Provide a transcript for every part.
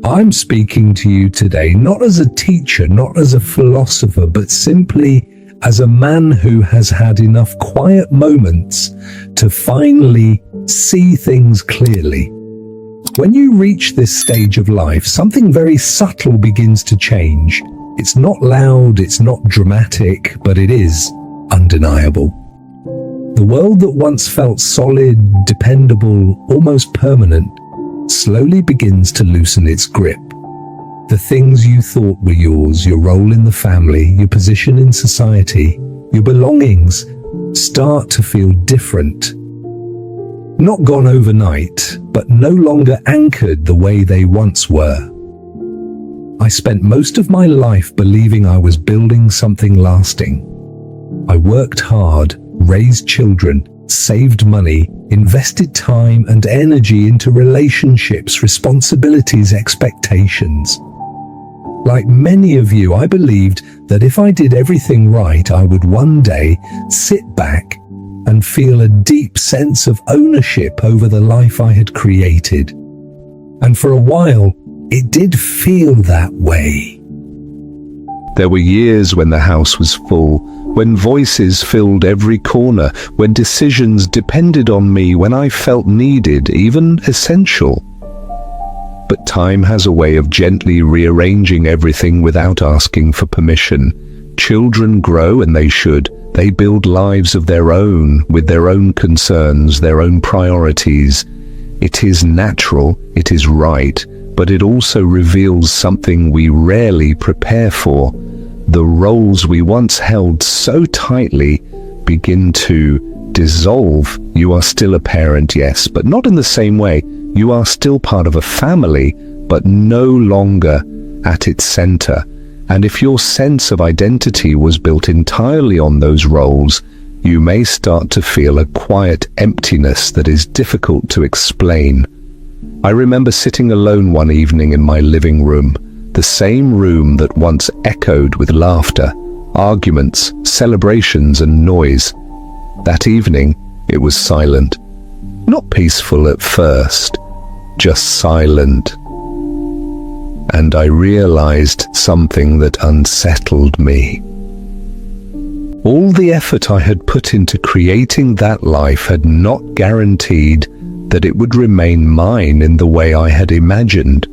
I'm speaking to you today not as a teacher, not as a philosopher, but simply as a man who has had enough quiet moments to finally see things clearly. When you reach this stage of life, something very subtle begins to change. It's not loud, it's not dramatic, but it is undeniable. The world that once felt solid, dependable, almost permanent, slowly begins to loosen its grip. The things you thought were yours, your role in the family, your position in society, your belongings, start to feel different. Not gone overnight, but no longer anchored the way they once were. I spent most of my life believing I was building something lasting. I worked hard, raised children, saved money, invested time and energy into relationships, responsibilities, expectations. Like many of you, I believed that if I did everything right, I would one day sit back and feel a deep sense of ownership over the life I had created. And for a while, it did feel that way. There were years when the house was full, when voices filled every corner, when decisions depended on me, when I felt needed, even essential. But time has a way of gently rearranging everything without asking for permission. Children grow, and they should. They build lives of their own, with their own concerns, their own priorities. It is natural, it is right, but it also reveals something we rarely prepare for. The roles we once held so tightly begin to dissolve. You are still a parent, yes, but not in the same way. You are still part of a family, but no longer at its center. And if your sense of identity was built entirely on those roles, you may start to feel a quiet emptiness that is difficult to explain. I remember sitting alone one evening in my living room, the same room that once echoed with laughter, arguments, celebrations, and noise. That evening, it was silent. Not peaceful at first, just silent. And I realized something that unsettled me. All the effort I had put into creating that life had not guaranteed that it would remain mine in the way I had imagined.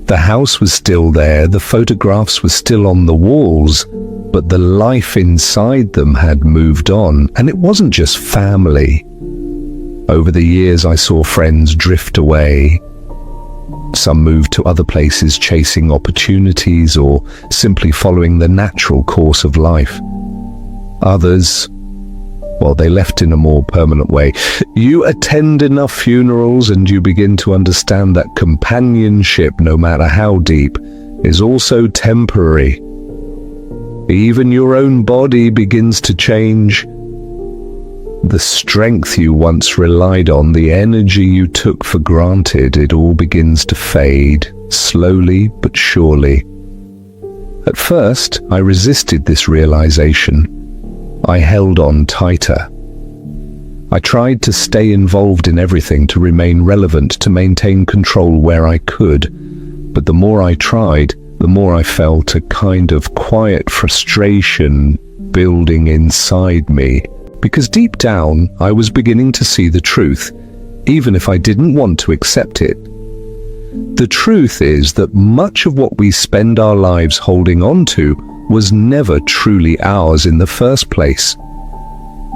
The house was still there, the photographs were still on the walls, but the life inside them had moved on, and it wasn't just family. Over the years, I saw friends drift away. Some moved to other places chasing opportunities or simply following the natural course of life. Others, well, they left in a more permanent way. You attend enough funerals and you begin to understand that companionship, no matter how deep, is also temporary. Even your own body begins to change. The strength you once relied on, the energy you took for granted, it all begins to fade, slowly but surely. At first, I resisted this realization. I held on tighter. I tried to stay involved in everything, to remain relevant, to maintain control where I could. But the more I tried, the more I felt a kind of quiet frustration building inside me. Because deep down, I was beginning to see the truth, even if I didn't want to accept it. The truth is that much of what we spend our lives holding on to was never truly ours in the first place.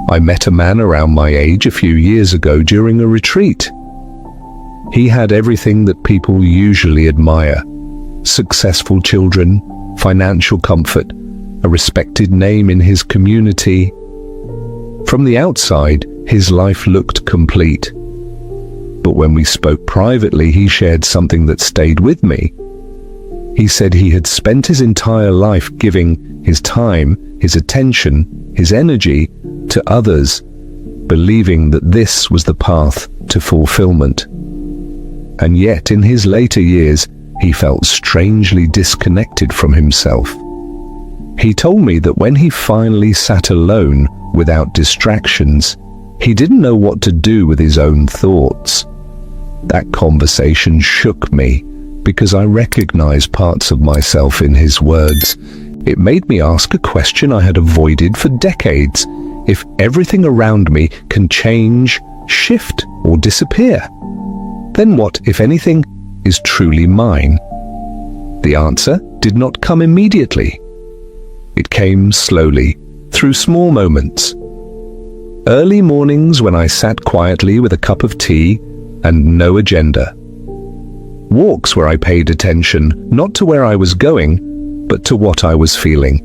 I met a man around my age a few years ago during a retreat. He had everything that people usually admire: successful children, financial comfort, a respected name in his community. From the outside, his life looked complete. But when we spoke privately, he shared something that stayed with me. He said he had spent his entire life giving his time, his attention, his energy to others, believing that this was the path to fulfillment. And yet, in his later years, he felt strangely disconnected from himself. He told me that when he finally sat alone, without distractions, he didn't know what to do with his own thoughts. That conversation shook me, because I recognized parts of myself in his words. It made me ask a question I had avoided for decades. If everything around me can change, shift, or disappear, then what, if anything, is truly mine? The answer did not come immediately. It came slowly, through small moments. Early mornings when I sat quietly with a cup of tea and no agenda. Walks where I paid attention, not to where I was going, but to what I was feeling.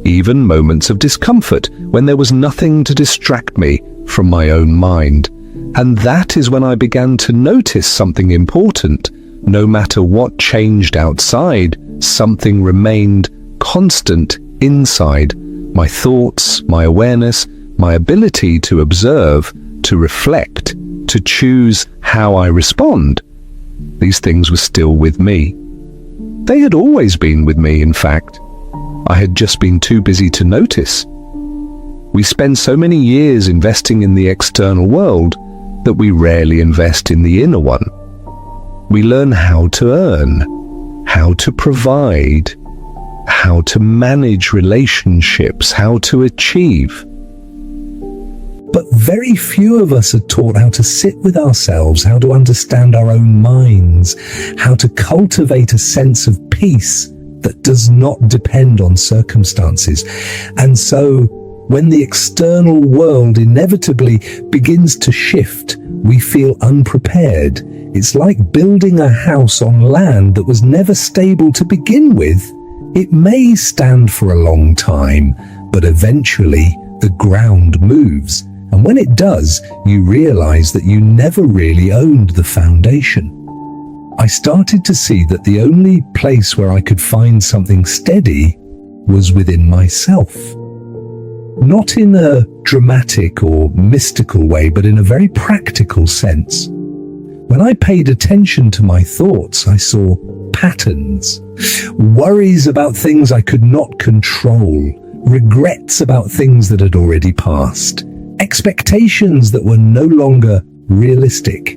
Even moments of discomfort when there was nothing to distract me from my own mind. And that is when I began to notice something important. No matter what changed outside, something remained constant inside. My thoughts, my awareness, my ability to observe, to reflect, to choose how I respond. These things were still with me. They had always been with me, in fact. I had just been too busy to notice. We spend so many years investing in the external world that we rarely invest in the inner one. We learn how to earn, how to provide, how to manage relationships, how to achieve. But very few of us are taught how to sit with ourselves, how to understand our own minds, how to cultivate a sense of peace that does not depend on circumstances. And so, when the external world inevitably begins to shift, we feel unprepared. It's like building a house on land that was never stable to begin with. It may stand for a long time, but eventually the ground moves. And when it does, you realize that you never really owned the foundation. I started to see that the only place where I could find something steady was within myself. Not in a dramatic or mystical way, but in a very practical sense. When I paid attention to my thoughts, I saw patterns, worries about things I could not control, regrets about things that had already passed, expectations that were no longer realistic.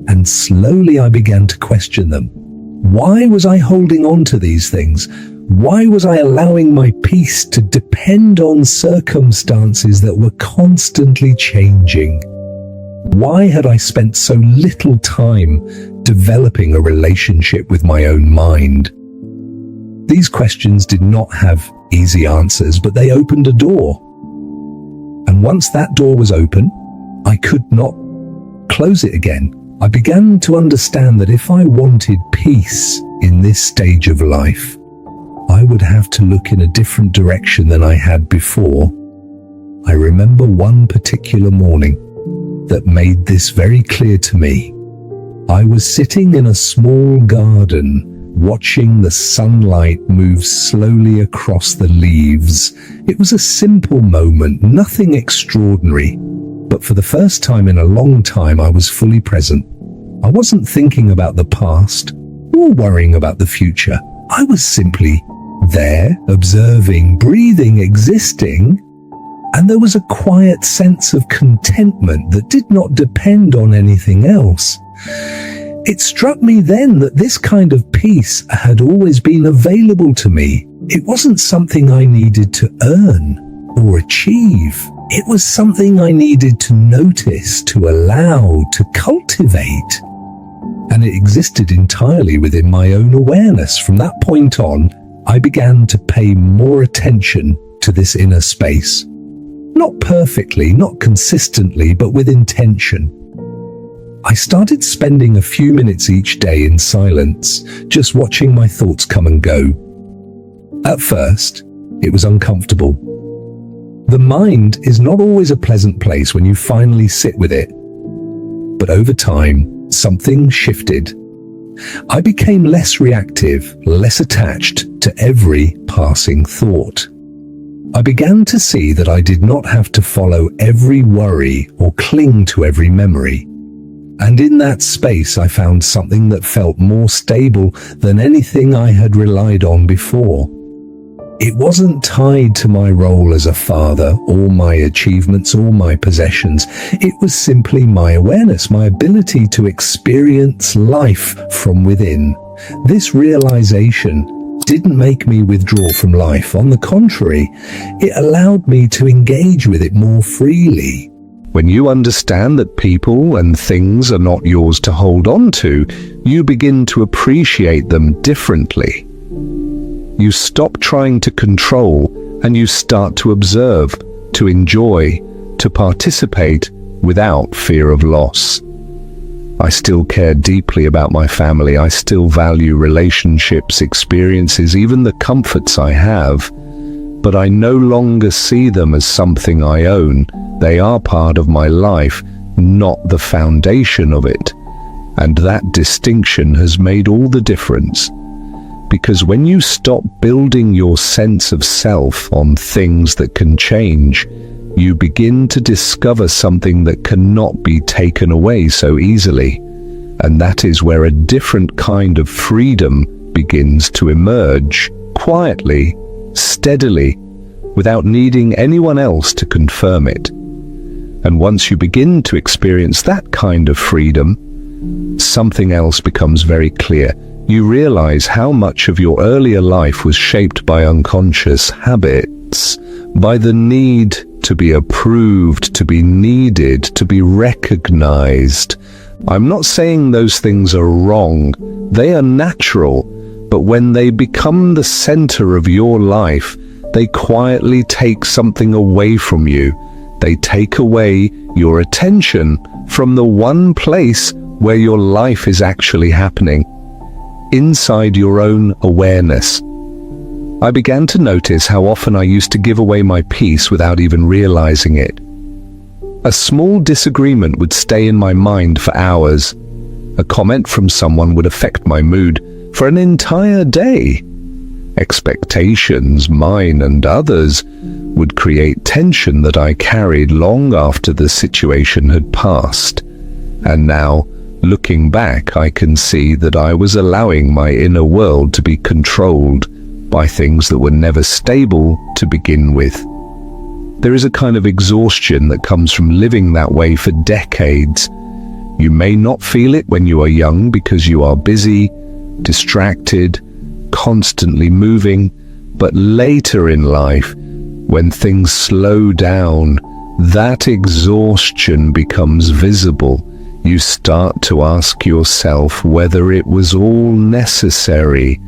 And slowly I began to question them. Why was I holding on to these things? Why was I allowing my peace to depend on circumstances that were constantly changing? Why had I spent so little time developing a relationship with my own mind? These questions did not have easy answers, but they opened a door. And once that door was open, I could not close it again. I began to understand that if I wanted peace in this stage of life, I would have to look in a different direction than I had before. I remember one particular morning that made this very clear to me. I was sitting in a small garden, watching the sunlight move slowly across the leaves. It was a simple moment, nothing extraordinary. But for the first time in a long time, I was fully present. I wasn't thinking about the past or worrying about the future. I was simply there, observing, breathing, existing. And there was a quiet sense of contentment that did not depend on anything else. It struck me then that this kind of peace had always been available to me. It wasn't something I needed to earn or achieve. It was something I needed to notice, to allow, to cultivate. And it existed entirely within my own awareness. From that point on, I began to pay more attention to this inner space. Not perfectly, not consistently, but with intention. I started spending a few minutes each day in silence, just watching my thoughts come and go. At first, it was uncomfortable. The mind is not always a pleasant place when you finally sit with it. But over time, something shifted. I became less reactive, less attached to every passing thought. I began to see that I did not have to follow every worry or cling to every memory. And in that space, I found something that felt more stable than anything I had relied on before. It wasn't tied to my role as a father, or my achievements, or my possessions. It was simply my awareness, my ability to experience life from within. This realization didn't make me withdraw from life. On the contrary, it allowed me to engage with it more freely. When you understand that people and things are not yours to hold on to, you begin to appreciate them differently. You stop trying to control and you start to observe, to enjoy, to participate without fear of loss. I still care deeply about my family. I still value relationships, experiences, even the comforts I have. But I no longer see them as something I own. They are part of my life, not the foundation of it. And that distinction has made all the difference. Because when you stop building your sense of self on things that can change, you begin to discover something that cannot be taken away so easily. And that is where a different kind of freedom begins to emerge, quietly, steadily, without needing anyone else to confirm it. And once you begin to experience that kind of freedom, something else becomes very clear. You realize how much of your earlier life was shaped by unconscious habits, by the need to be approved, to be needed, to be recognized. I'm not saying those things are wrong. They are natural, but when they become the center of your life, they quietly take something away from you. They take away your attention from the one place where your life is actually happening, inside your own awareness. I began to notice how often I used to give away my peace without even realizing it. A small disagreement would stay in my mind for hours. A comment from someone would affect my mood for an entire day. Expectations, mine and others, would create tension that I carried long after the situation had passed. And now, looking back, I can see that I was allowing my inner world to be controlled by things that were never stable to begin with. There is a kind of exhaustion that comes from living that way for decades. You may not feel it when you are young because you are busy, distracted, constantly moving, but later in life, when things slow down, that exhaustion becomes visible. You start to ask yourself whether it was all necessary,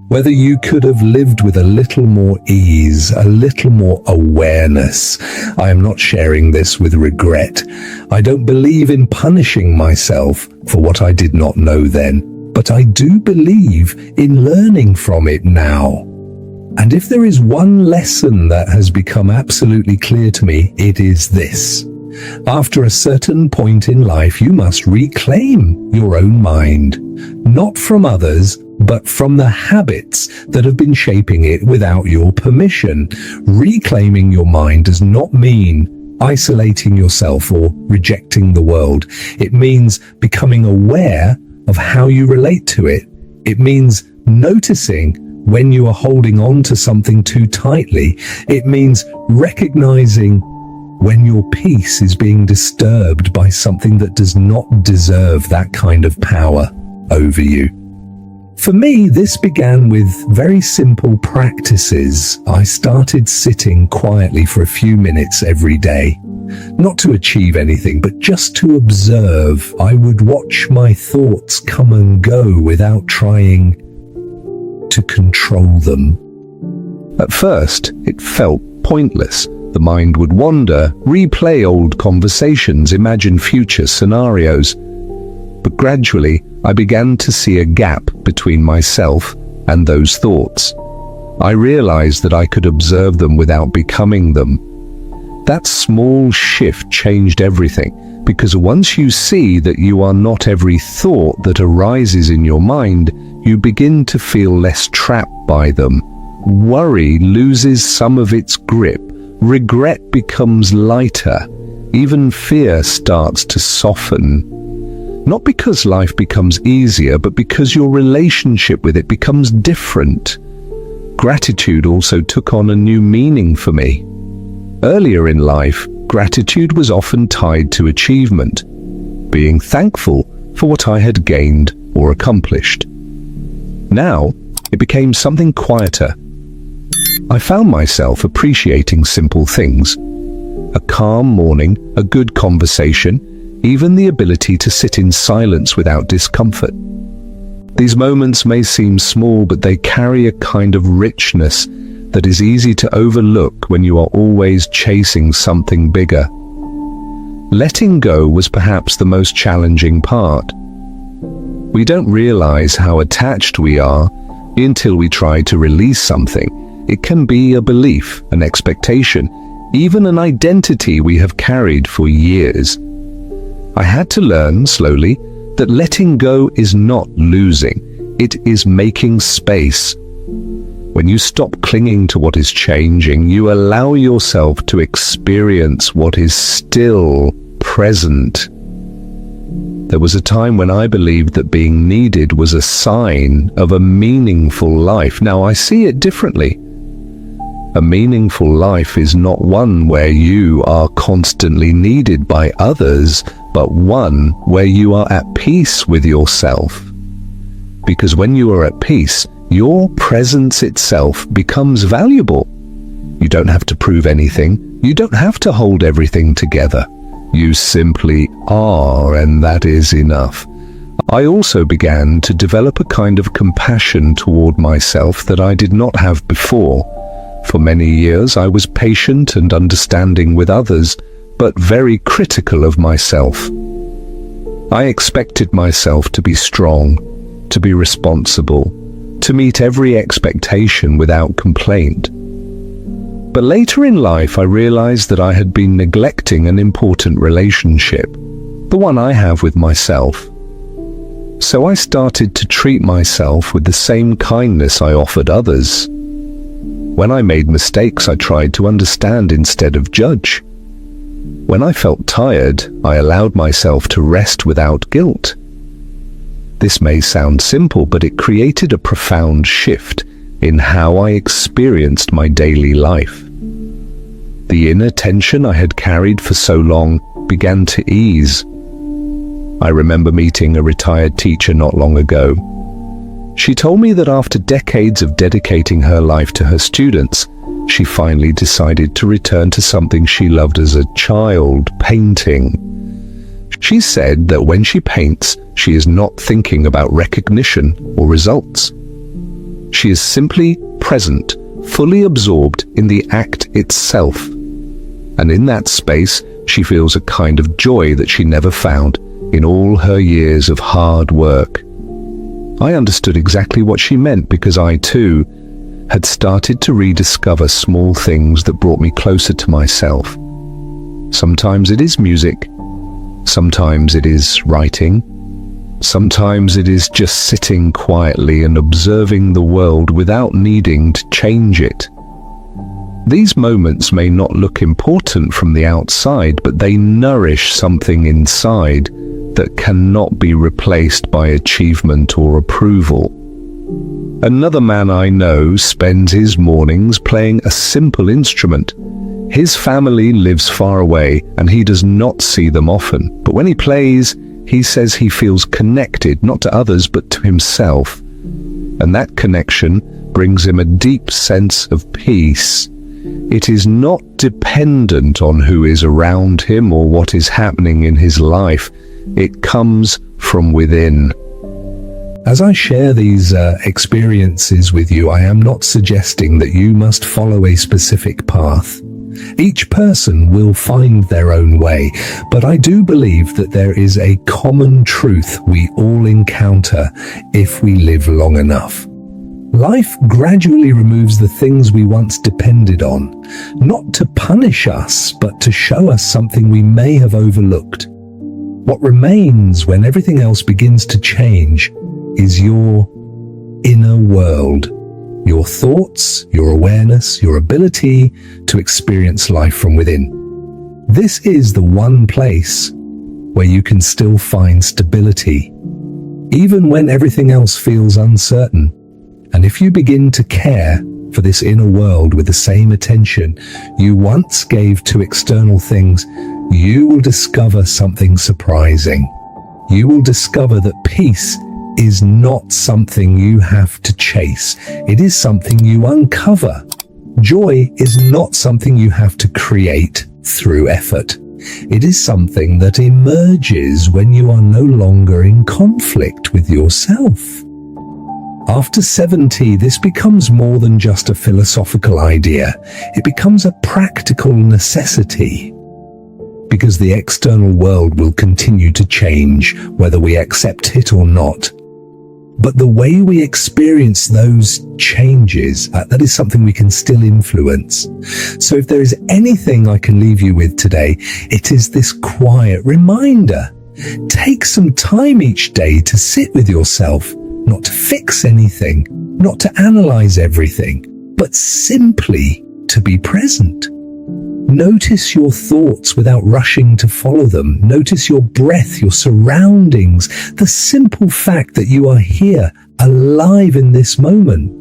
whether you could have lived with a little more ease, a little more awareness. I am not sharing this with regret. I don't believe in punishing myself for what I did not know then, but I do believe in learning from it now. And if there is one lesson that has become absolutely clear to me, it is this. After a certain point in life, you must reclaim your own mind, not from others, but from the habits that have been shaping it without your permission. Reclaiming your mind does not mean isolating yourself or rejecting the world. It means becoming aware of how you relate to it. It means noticing when you are holding on to something too tightly. It means recognizing when your peace is being disturbed by something that does not deserve that kind of power over you. For me, this began with very simple practices. I started sitting quietly for a few minutes every day, not to achieve anything, but just to observe. I would watch my thoughts come and go without trying to control them. At first, it felt pointless. The mind would wander, replay old conversations, imagine future scenarios. But gradually, I began to see a gap between myself and those thoughts. I realized that I could observe them without becoming them. That small shift changed everything, because once you see that you are not every thought that arises in your mind, you begin to feel less trapped by them. Worry loses some of its grip. Regret becomes lighter. Even fear starts to soften. Not because life becomes easier, but because your relationship with it becomes different. gratitude also took on a new meaning for me. Earlier in life, gratitude was often tied to achievement, being thankful for what I had gained or accomplished. Now, it became something quieter. I found myself appreciating simple things. A calm morning, a good conversation, even the ability to sit in silence without discomfort. These moments may seem small, but they carry a kind of richness that is easy to overlook when you are always chasing something bigger. Letting go was perhaps the most challenging part. We don't realize how attached we are until we try to release something. It can be a belief, an expectation, even an identity we have carried for years. I had to learn slowly that letting go is not losing, it is making space. When you stop clinging to what is changing, you allow yourself to experience what is still present. There was a time when I believed that being needed was a sign of a meaningful life. Now I see it differently. A meaningful life is not one where you are constantly needed by others, but one where you are at peace with yourself. Because when you are at peace, your presence itself becomes valuable. You don't have to prove anything. You don't have to hold everything together. You simply are, and that is enough. I also began to develop a kind of compassion toward myself that I did not have before. For many years, I was patient and understanding with others, but very critical of myself. I expected myself to be strong, to be responsible, to meet every expectation without complaint. But later in life, I realized that I had been neglecting an important relationship, the one I have with myself. So I started to treat myself with the same kindness I offered others. When I made mistakes, I tried to understand instead of judge. When I felt tired, I allowed myself to rest without guilt. This may sound simple, but it created a profound shift in how I experienced my daily life. The inner tension I had carried for so long began to ease. I remember meeting a retired teacher not long ago. She told me that after decades of dedicating her life to her students, she finally decided to return to something she loved as a child, painting. She said that when she paints, she is not thinking about recognition or results. She is simply present, fully absorbed in the act itself. And in that space, she feels a kind of joy that she never found in all her years of hard work. I understood exactly what she meant because I, too, had started to rediscover small things that brought me closer to myself. Sometimes it is music, sometimes it is writing, sometimes it is just sitting quietly and observing the world without needing to change it. These moments may not look important from the outside, but they nourish something inside that cannot be replaced by achievement or approval. Another man I know spends his mornings playing a simple instrument. His family lives far away and he does not see them often, but when he plays, he says he feels connected not to others but to himself. And that connection brings him a deep sense of peace. It is not dependent on who is around him or what is happening in his life. It comes from within. As I share these experiences with you, I am not suggesting that you must follow a specific path. Each person will find their own way, but I do believe that there is a common truth we all encounter if we live long enough. Life gradually removes the things we once depended on, not to punish us, but to show us something we may have overlooked. What remains when everything else begins to change is your inner world, your thoughts, your awareness, your ability to experience life from within. This is the one place where you can still find stability, even when everything else feels uncertain. And if you begin to care for this inner world with the same attention you once gave to external things, you will discover something surprising. You will discover that peace is not something you have to chase. It is something you uncover. Joy is not something you have to create through effort. It is something that emerges when you are no longer in conflict with yourself. After 70, this becomes more than just a philosophical idea. It becomes a practical necessity. Because the external world will continue to change, whether we accept it or not. But the way we experience those changes, that is something we can still influence. So if there is anything I can leave you with today, it is this quiet reminder. Take some time each day to sit with yourself, not to fix anything, not to analyze everything, but simply to be present. Notice your thoughts without rushing to follow them. Notice your breath, your surroundings, the simple fact that you are here, alive in this moment.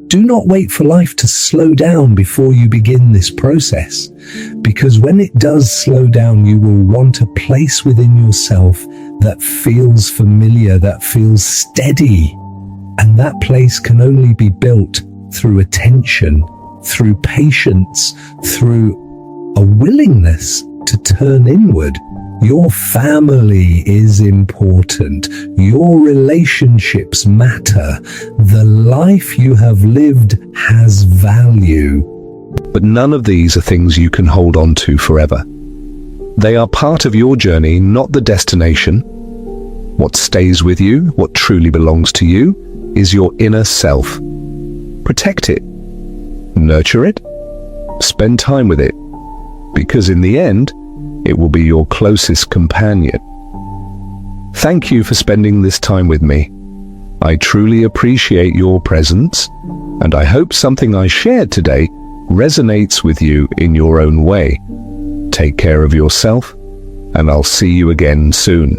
Do not wait for life to slow down before you begin this process, because when it does slow down, you will want a place within yourself that feels familiar, that feels steady. And that place can only be built through attention, through patience, through a willingness to turn inward. Your family is important. Your relationships matter. The life you have lived has value. But none of these are things you can hold on to forever. They are part of your journey, not the destination. What stays with you, what truly belongs to you, is your inner self. Protect it. Nurture it. Spend time with it. Because in the end, it will be your closest companion. Thank you for spending this time with me. I truly appreciate your presence, and I hope something I shared today resonates with you in your own way. Take care of yourself, and I'll see you again soon.